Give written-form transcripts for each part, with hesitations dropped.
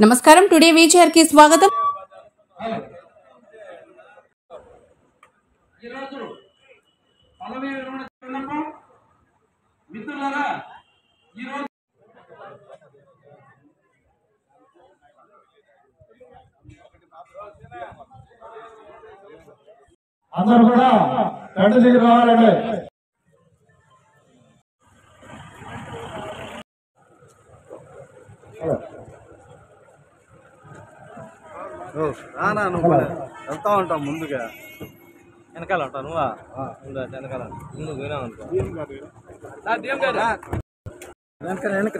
నమస్కారం today feature కి స్వాగతం. అందరూ కూడా రెండు దిగి రావాలండి. రానా నువ్వు వెళ్తా ఉంటావు ముందుగా వెనకాల ఉంటావు నువ్వా వెనకాల ముందుకు పోయినా ఉంటావు వెనకాల వెనక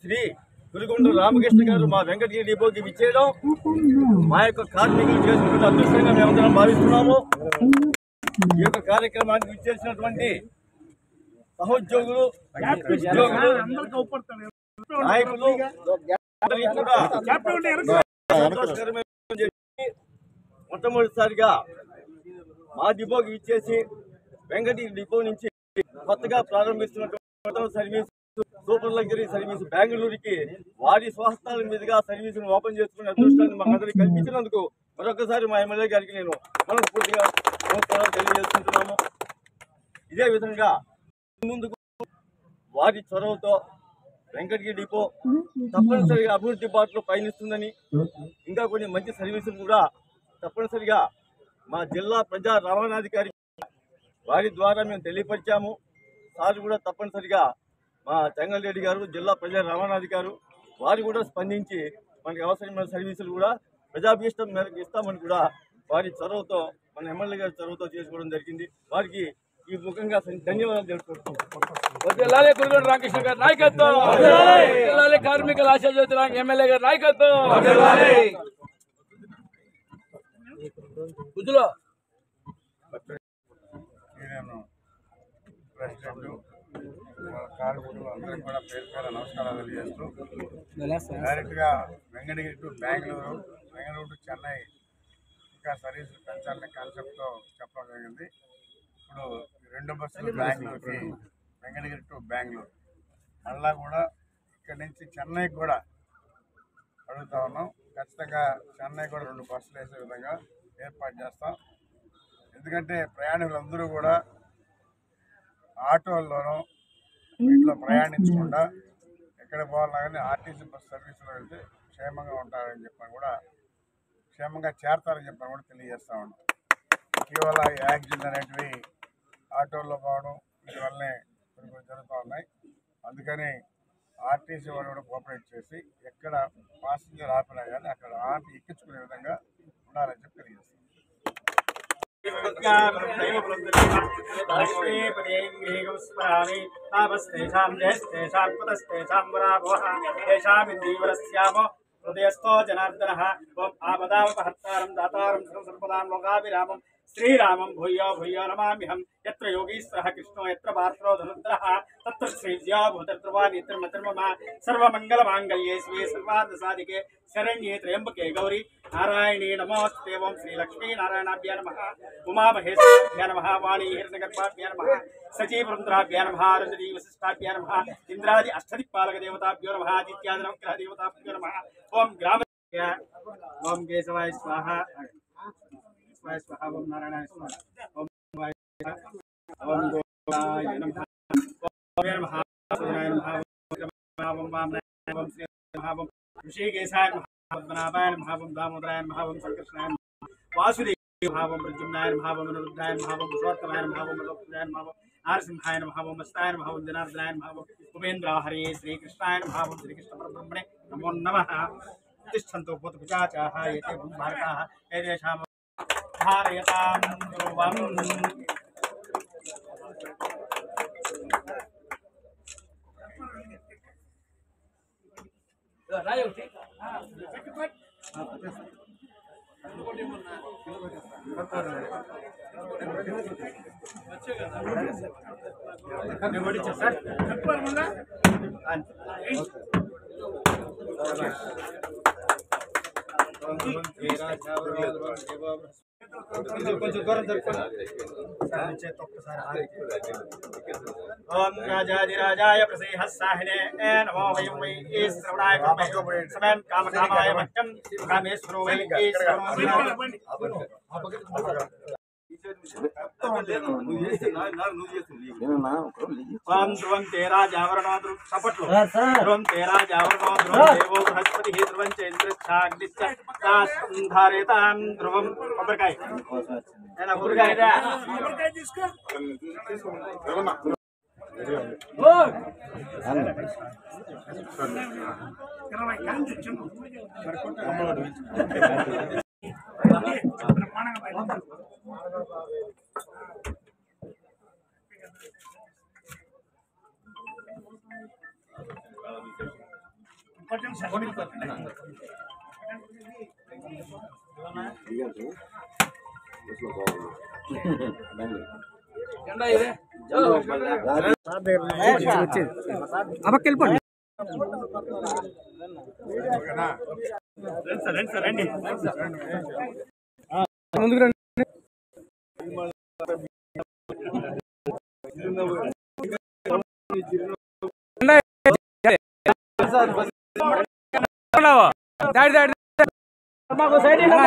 శ్రీ గురిగొండ రామకృష్ణ గారు మా వెంకటగిరి డిపోకి విచ్చేయడం మా యొక్క కార్మికులు చేసుకుంటే అదృష్టంగా మేమందరం భావిస్తున్నాము. ఈ యొక్క కార్యక్రమానికి విచ్చేసినటువంటి సహోద్యోగులు, ఉద్యోగులు, నాయకులు అందరికీ కూడా మొట్టమొదటిసారిగా మా డిపోకి విచ్చేసి వెంకటగిరి డిపో నుంచి కొత్తగా ప్రారంభిస్తున్నటువంటి సర్వీస్ సూపర్ లగ్జరీ సర్వీస్ బెంగళూరుకి వారి స్వహస్తాల మీదుగా సర్వీసును ఓపెన్ చేసుకునే అదృష్టాన్ని మాకందరికి కల్పించినందుకు మరొకసారి మా ఎమ్మెల్యే గారికి నేను మనస్ఫూర్తిగా నమస్కారాలు తెలియజేసుకుంటున్నాము. ఇదే విధంగా ముందుకు వారి చొరవతో వెంకటగిరి డిపో తప్పనిసరిగా అభివృద్ధి బాటలో పయనిస్తుందని, ఇంకా కొన్ని మంచి సర్వీసులు కూడా తప్పనిసరిగా మా జిల్లా ప్రజా రవాణాధికారి వారి ద్వారా మేము తెలియపరిచాము. సార్ కూడా తప్పనిసరిగా మా చెంగల్రెడ్డి గారు జిల్లా ప్రజా రవాణాధికారు వారు కూడా స్పందించి మనకి అవసరమైన సర్వీసులు కూడా ప్రజాభీష్టం మేరకు ఇస్తామని కూడా వారి చొరవతో మన ఎమ్మెల్యే గారి చొరవతో చేసుకోవడం జరిగింది. వారికి ఈ ముఖంగా ధన్యవాదాలు తెలుపుకుంటున్నాం. గురిగొండ రామకృష్ణ గారి నాయకత్వం, కార్మికుల ఆశాజ్యోతి ఎమ్మెల్యే గారి నాయకత్వం. ప్రెసిడెంట్ కార్మికులు అందరికీ కూడా పేరు పేరు నమస్కారాలు తెలియజేస్తూ డైరెక్ట్గా వెంకటగిరి టు బెంగళూరు, బెంగళూరు టు చెన్నై ఇంకా సర్వీసులు పెంచాలనే కాన్సెప్ట్తో చెప్పడం జరిగింది. ఇప్పుడు 2 బస్సులు బెంగళూరుకి, వెంకటగిరి టు బెంగళూరు, మళ్ళా కూడా ఇక్కడి నుంచి చెన్నైకి కూడా అడుగుతా ఉన్నాం. ఖచ్చితంగా చెన్నై కూడా 2 బస్సులు వేసే విధంగా ఏర్పాటు చేస్తాం. ఎందుకంటే ప్రయాణికులందరూ కూడా ఆటోల్లోనూ వీటిలో ప్రయాణించకుండా ఎక్కడ పోవాలన్నా కానీ ఆర్టీసీ బస్ సర్వీసులో వెళ్తే క్షేమంగా ఉంటారని చెప్పని కూడా, క్షేమంగా చేరతారని చెప్పని కూడా తెలియజేస్తా ఉన్నాం. ఇటీవల యాక్సిడెంట్ అనేటివి ఆటోల్లో పోవడం వీటి వల్లనే కొన్ని జరుగుతూ ఉన్నాయి. అందుకని ఆర్టీసీ వాళ్ళు కూడా కోఆపరేట్ చేసి ఎక్కడ పాసింజర్ ఆపినా కానీ అక్కడ ఆపి ఎక్కించుకునే విధంగా ఉండాలని చెప్పి తెలియజేస్తాం. హృదయస్థో జనార్దన ఆపదాపహర్తారం దాతారం సర్వసర్వదాం లోకాభిరామం శ్రీరామం భూయో భూయో నమామ్యహం. యత్ర యోగీశ్వరః కృష్ణో యత్ర పార్థో ధనుర్ధరః తత్ర శ్రీజ్యో భూతర్వాణి మమ సర్వమంగళమాంగళ్యే శివే సర్వార్థసాధికే శరణ్యే త్రయంబకే గౌరీ నారాయణీ నమోస్తుతే. ఓం శ్రీ లక్ష్మీ నారాయణాభ్యా నమః, ఉమామహేశ్వరాభ్యా నమః, వాణీ హిరణ్యగర్భాభ్యా నమః, సచీవృంద్రాభ్యా నమః, రుద్రీ వశిష్టాభ్యా నమః, ఇంద్రాది అష్టదిక్పాలక దేవతాభ్యో నమః, ఆదిత్యాది నవగ్రహ దేవతాభ్యో నమః. ఓం గ్రామ ఓం కేశవాయ స్వాహ స్వాహ, ఓం నారాయణాయ స్వాహ, ఓం ఓం గోవిందాయ నమః, ఓం నమః సూర్యాయ నమః, ఓం వామనాయ నమః, ఓం శ్రీ నమః, ఓం ఋషికేశాయ నమః, పద్మనాభాయ నమః, ఓం దామోదరాయ నమః, ఓం సంకర్షణాయ నమః, వాసుదేవాయ నమః, ఓం ప్రద్యుమ్నాయ నమః, ఓం అనిరుద్ధాయ నమః, ఓం పురుషోత్తమాయ నమః, ఓం మధోక్షజాయ నమః, ఓం నారసింహాయ నమః, ఓం మస్తాయ నమః, ఓం జనార్దనాయ నమః, ఓం ఉపేంద్రాహరే శ్రీకృష్ణాయ నమః, ఓం శ్రీకృష్ణ పరబ్రహ్మణే నమో నమః. తిష్టంతో భూతపిశాచాః ఏతే భూభారతాః ఏతేషాం ధారయతాం ధ్రువం. కొంచెం దూరం ఓం రాజాదిరాజాయ ప్రసేహస్సాహినే నమో వయం వై శ్రవణాయ కర్మయే సమయం కామకామాయ మహ్యం కామేశ్వరో వై ఓం ధ్రువం తేరా జావరణో సపట్లు ధ్రువం తేరా జావరణో ధ్రువం దేవో బృహస్పతి ధ్రువం చంద్రచాగ్నిస్తారేతాం ధ్రువం కొబ్బరికాయ కొబ్బరికాయ తీసుకో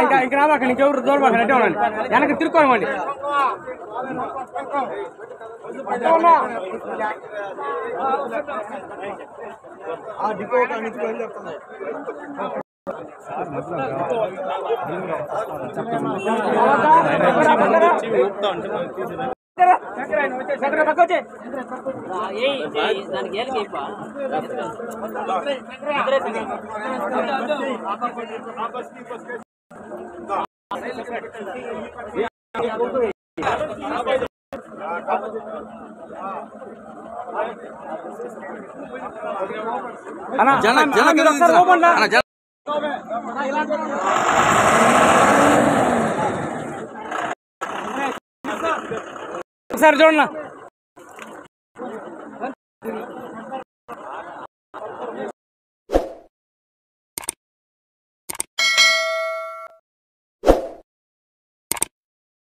ఇంకా రామాక నీకెవరు దూరమాక అంటే ఉండండి వెనక్కి తిరుక్కోమండి సార్ చూడండి